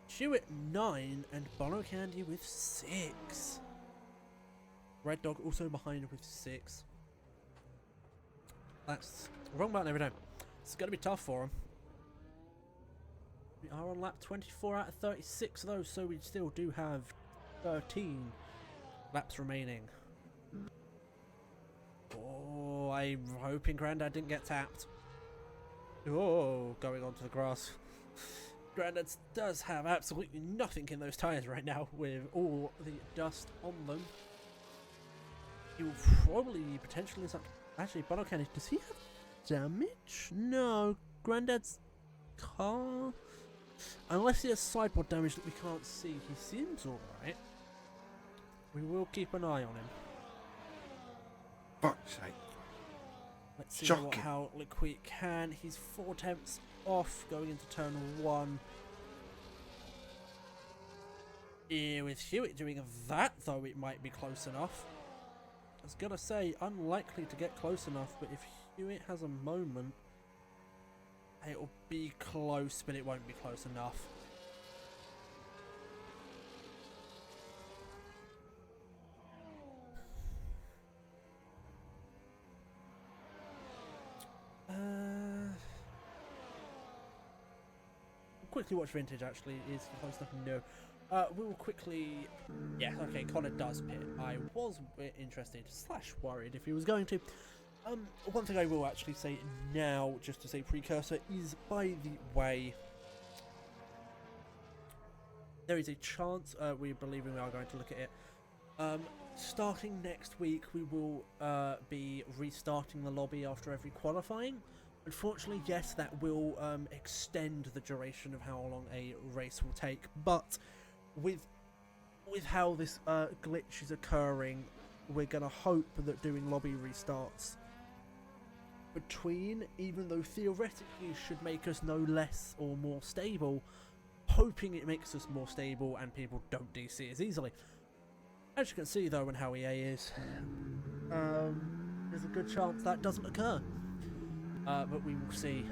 Chewit 9 and Bono Candy with 6. Red Dog also behind with 6. That's wrong button every time. It's going to be tough for him. We are on lap 24 out of 36 though, so we still do have 13 laps remaining. Oh, I'm hoping Grandad didn't get tapped. Oh, going onto the grass. Grandad does have absolutely nothing in those tyres right now with all the dust on them. He will probably potentially... Actually, Bono Candy, does he have damage? No, Grandad's car... Unless he has sideboard damage that we can't see, he seems alright. We will keep an eye on him. Fuck's sake. Let's see how Liquid can. He's 4 tenths off going into turn 1. With Hewitt doing that, though, it might be close enough. I was gonna say, unlikely to get close enough, but if Hewitt has a moment, it'll be close, but it won't be close enough. Quickly watch Vintage, actually. Is he close enough? No. We will quickly... Yeah, okay, Connor does pit. I was interested / worried if he was going to. One thing I will actually say now, just to say precursor, is, by the way, there is a chance, we believe we are going to look at it, starting next week we will be restarting the lobby after every qualifying. Unfortunately, yes, that will extend the duration of how long a race will take, but with how this glitch is occurring, we're going to hope that doing lobby restarts between, even though theoretically it should make us no less or more stable, hoping it makes us more stable and people don't DC as easily. As you can see though in how EA is, there's a good chance that doesn't occur, but we will see.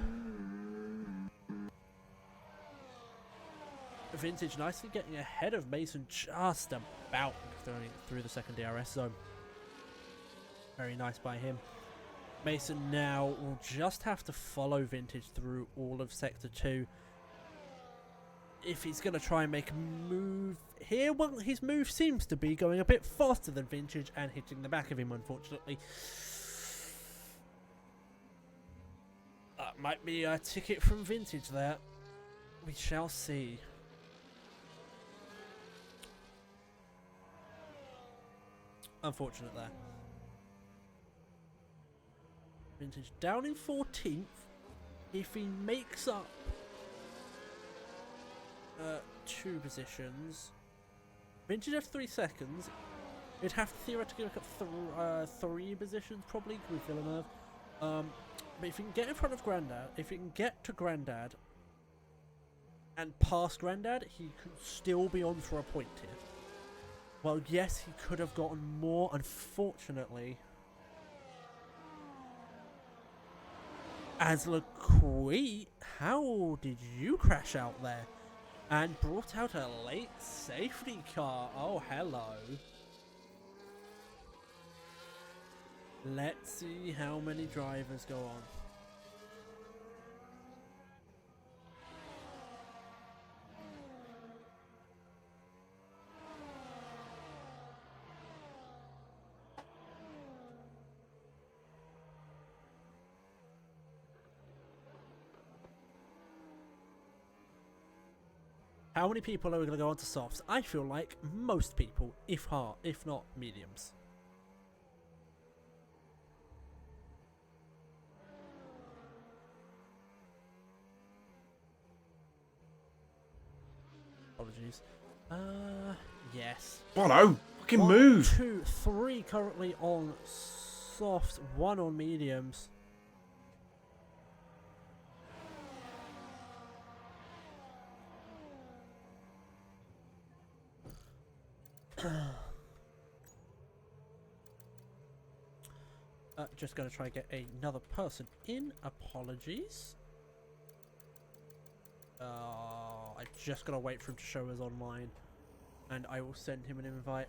Vintage nicely getting ahead of Mason, just about going through the second DRS zone. Very nice by him. Mason now will just have to follow Vintage through all of Sector 2. If he's going to try and make a move here, well, his move seems to be going a bit faster than Vintage and hitting the back of him, unfortunately. That might be a ticket from Vintage there. We shall see. Unfortunate there. Vintage down in 14th. If he makes up 2 positions, Vintage have 3 seconds. It'd have to theoretically look at 3 positions probably with Villeneuve. But if he can get in front of Grandad, if he can get to Grandad and past Grandad, he could still be on for a point here. Well, yes, he could have gotten more, unfortunately. As Lequit, how did you crash out there? And brought out a late safety car. Oh, hello. Let's see how many drivers go on. How many people are going to go on to softs? I feel like most people, if not mediums. Apologies. Yes. Bono, fucking 1, move. 2, 3 currently on softs, 1 on mediums. Just going to try and get another person in. Apologies. I just got to wait for him to show us online, and I will send him an invite.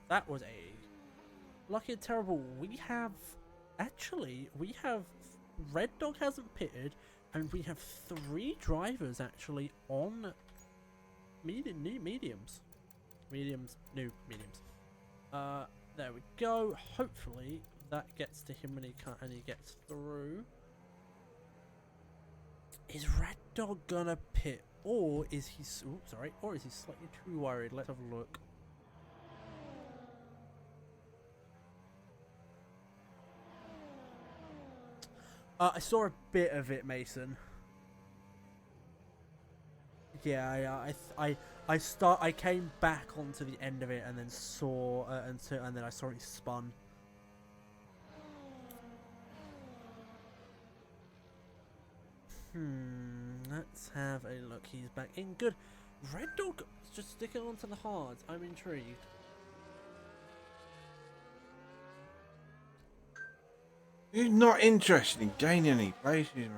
That was a lucky and terrible. We have Red Dog hasn't pitted, and we have 3 drivers actually on new mediums. New mediums. There we go. Hopefully that gets to him and he gets through. Is Red Dog gonna pit, or is he? Oops, sorry. Or is he slightly too worried? Let's have a look. I saw a bit of it, Mason. Yeah, I came back onto the end of it and then saw and then I saw it spun. Let's have a look. He's back in. Good. Red Dog just sticking on to the hards. I'm intrigued. He's not interested in gaining any places, man.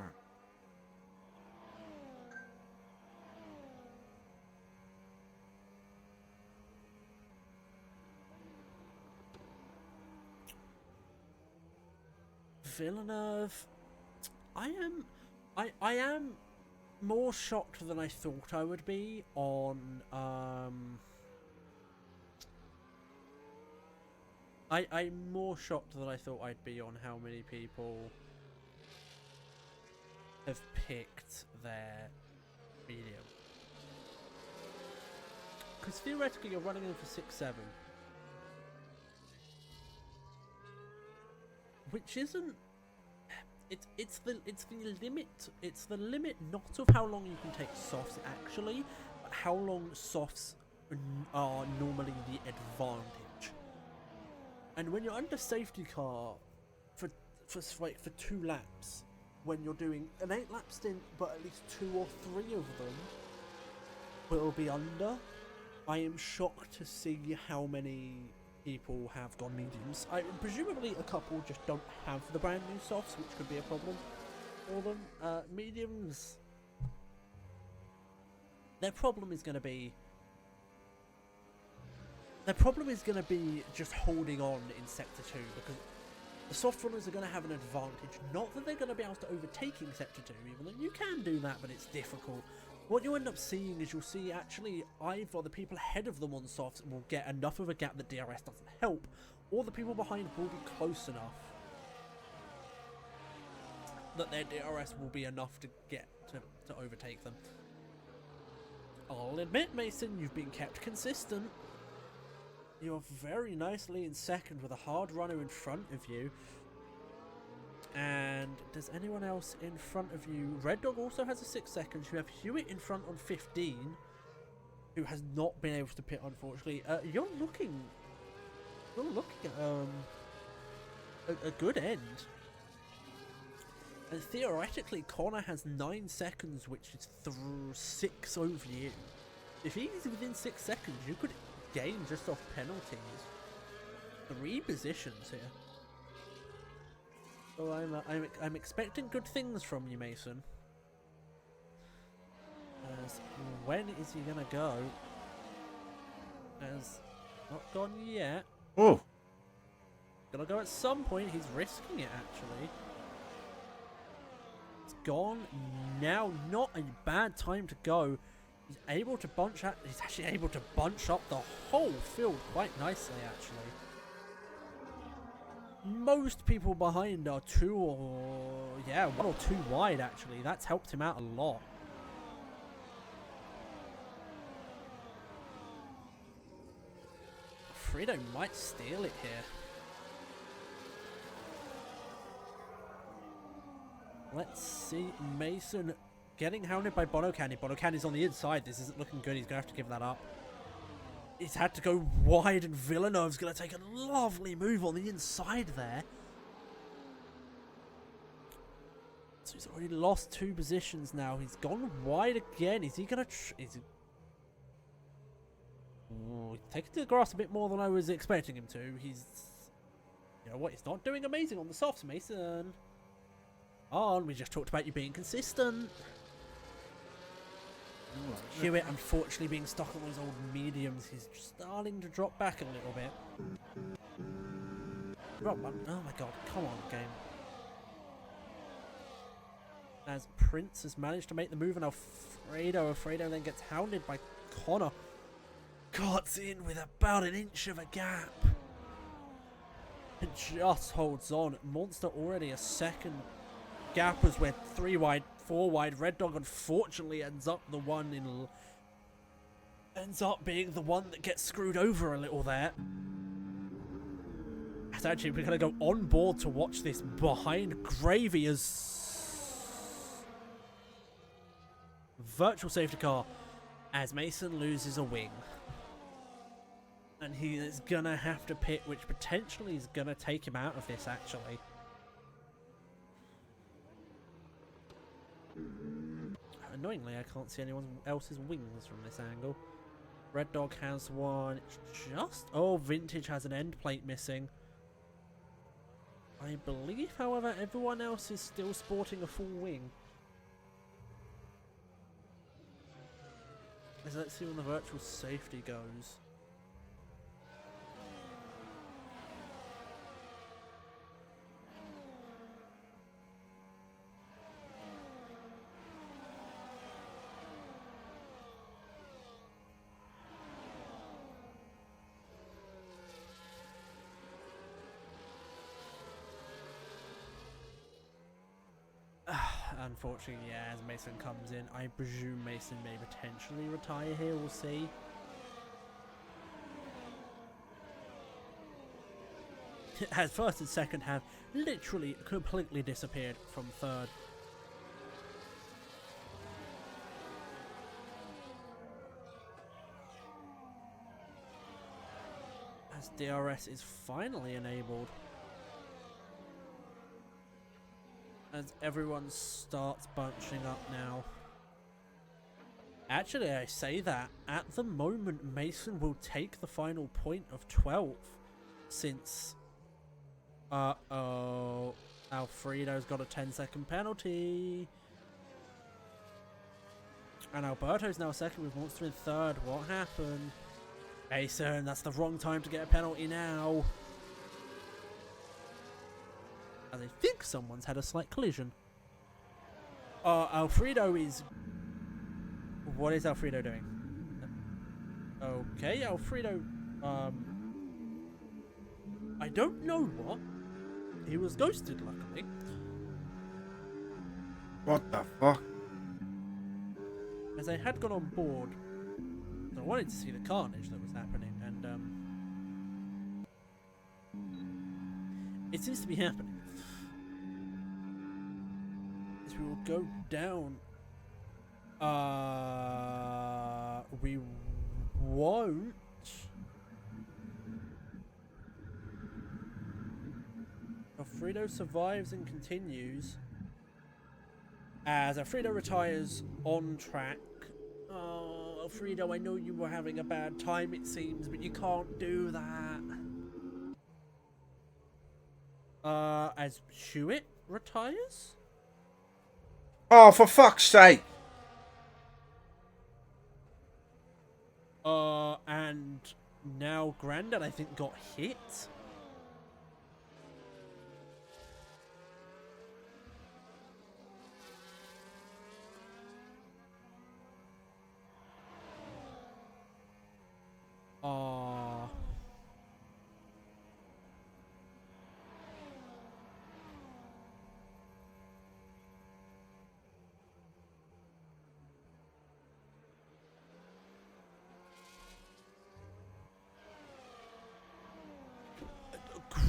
Villeneuve, I am more shocked than I thought I would be on I'm more shocked than I thought I'd be on how many people have picked their medium. Because theoretically you're running in for 6-7. Which isn't... It's the limit not of how long you can take softs actually, but how long softs are normally the advantage. And when you're under safety car for 2 laps, when you're doing an 8-lap stint, but at least 2 or 3 of them will be under, I am shocked to see how many people have gone mediums. Presumably a couple just don't have the brand new softs, which could be a problem for them. Mediums, their problem is going to be just holding on in Sector 2, because the soft runners are going to have an advantage. Not that they're going to be able to overtake in Sector 2, even though you can do that, but it's difficult. What you end up seeing is you'll see actually either the people ahead of them on softs will get enough of a gap that DRS doesn't help, or the people behind will be close enough that their DRS will be enough to get to overtake them. I'll admit, Mason, you've been kept consistent. You're very nicely in second with a hard runner in front of you. And does anyone else in front of you? Red Dog also has a 6 seconds. You have Hewitt in front on 15, who has not been able to pit, unfortunately. You're looking at a good end. And theoretically, Connor has 9 seconds, which is 6 over you. If he's within 6 seconds, you could gain just off penalties 3 positions here. So I'm expecting good things from you, Mason. As when is he gonna go? As not gone yet. Oh, Gonna go at some point. He's risking it actually. It's gone now. Not a bad time to go. He's able to bunch out. He's actually able to bunch up the whole field quite nicely actually. Most people behind are 1 or 2 wide actually. That's helped him out a lot. Fredo might steal it here. Let's see Mason getting hounded by Bonocan. Bonocan on the inside. This isn't looking good. He's going to have to give that up. He's had to go wide, and Villanove's going to take a lovely move on the inside there. So he's already lost 2 positions now. He's gone wide again. Is he going to... He's taking to the grass a bit more than I was expecting him to. He's... You know what? He's not doing amazing on the softs, Mason. On, we just talked about you being consistent. Hewitt, unfortunately, being stuck on those old mediums, he's starting to drop back a little bit. Oh my god, come on, game. As Prince has managed to make the move, and Alfredo then gets hounded by Connor. Cuts in with about an inch of a gap. And just holds on. Monster already a second gap as we're 3 wide. 4 wide. Red Dog unfortunately ends up being the one that gets screwed over a little there. As actually we're going to go on board to watch this behind Gravy as virtual safety car as Mason loses a wing. And he is going to have to pit, which potentially is going to take him out of this actually. Annoyingly, I can't see anyone else's wings from this angle. Red Dog has one. It's just... Oh, Vintage has an end plate missing. I believe, however, everyone else is still sporting a full wing. Let's see when the virtual safety goes. unfortunately, yeah, as Mason comes in, I presume Mason may potentially retire here, we'll see. As first and second have literally completely disappeared from third. As DRS is finally enabled. As everyone starts bunching up now. Actually, I say that, at the moment Mason will take the final point of 12th, since Alfredo's got a 10-second penalty. And Alberto's now second with Monster in third. What happened? Mason, that's the wrong time to get a penalty now. And I think someone's had a slight collision. Alfredo is... What is Alfredo doing? Okay, Alfredo... I don't know what. He was ghosted, luckily. What the fuck? As I had gone on board, I wanted to see the carnage that was happening, and it seems to be happening. As we will go down. We won't. Alfredo survives and continues. As Alfredo retires on track. Oh, Alfredo, I know you were having a bad time, it seems, but you can't do that. As Hewitt retires? Oh, for fuck's sake! And now Grandad, I think, got hit.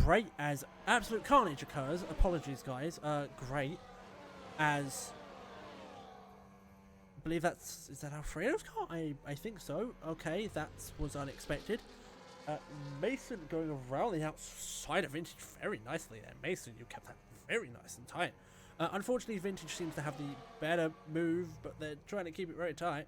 Great as absolute carnage occurs. Apologies, guys. Great as... I believe that's... Is that Alfredo's car? I think so. Okay, that was unexpected. Mason going around the outside of Vintage very nicely there. Mason, you kept that very nice and tight. Unfortunately, Vintage seems to have the better move, but they're trying to keep it very tight.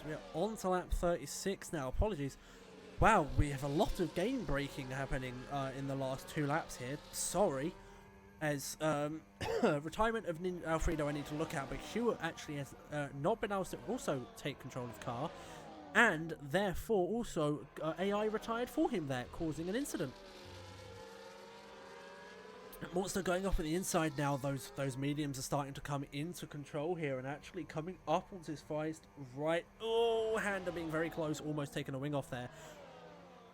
We are on to lap 36 now. Apologies. Wow, we have a lot of game breaking happening in the last 2 laps here. Sorry. As retirement of Alfredo I need to look at, but Hewitt actually has not been able to also take control of the car, and therefore also AI retired for him there, causing an incident. Monster going off on the inside now. Those mediums are starting to come into control here and actually coming up onto his Feist right. Oh, Handa being very close, almost taking a wing off there.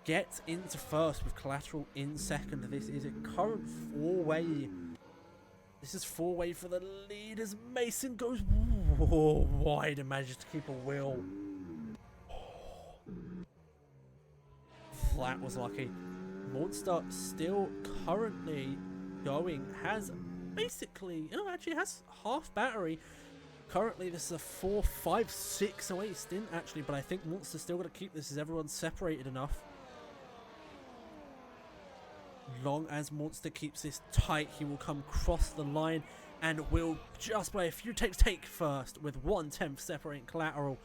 Gets into first with Collateral in second. This is a current 4-way. This is 4-way for the lead as Mason goes wide and manages to keep a wheel. That was lucky. Monster still currently going, has basically, actually has half battery. Currently this is a 4, 5, 6 away stint actually, but I think Monster's still going to keep this as everyone's separated enough. Long as Monster keeps this tight, he will come across the line and will just by a few take first with 1/10 separating Collateral.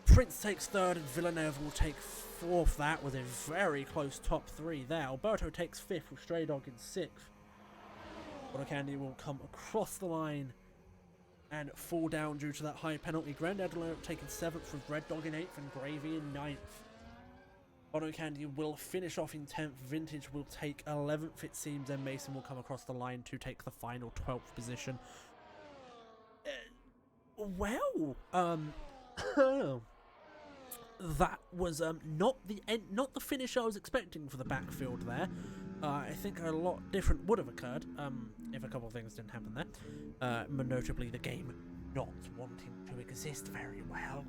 Prince takes third and Villeneuve will take fourth. That was a very close top 3 there. Alberto takes fifth with Stray Dog in sixth. Auto Candy will come across the line and fall down due to that high penalty. Grandad will end up taking 7th with Red Dog in 8th and Gravy in 9th. Bono Candy will finish off in 10th. Vintage will take 11th, it seems. Then Mason will come across the line to take the final 12th position. Well, that was not the end, not the finish I was expecting for the backfield there. I think a lot different would have occurred if a couple of things didn't happen there. Notably, the game not wanting to exist very well.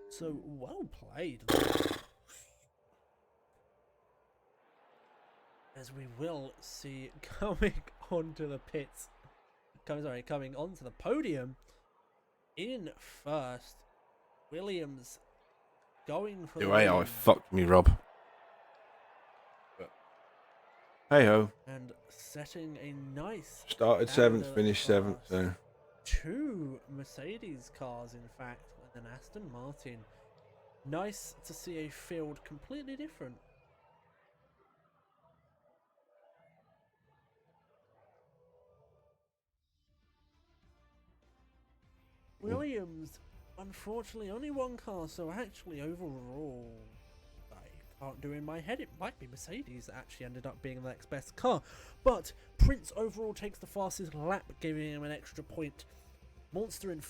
So well played, as we will see coming onto the pits. Coming onto the podium in first, Williams going for The AI lead. fucked me, Rob. Hey ho. And setting a nice Started 7th, standard finished for 7th. us. So. 2 Mercedes cars, in fact, and an Aston Martin. Nice to see a field completely different. Williams, unfortunately, only 1 car, so actually overall, I can't do in my head. It might be Mercedes that actually ended up being the next best car. But Prince overall takes the fastest lap, giving him an extra point. Monster in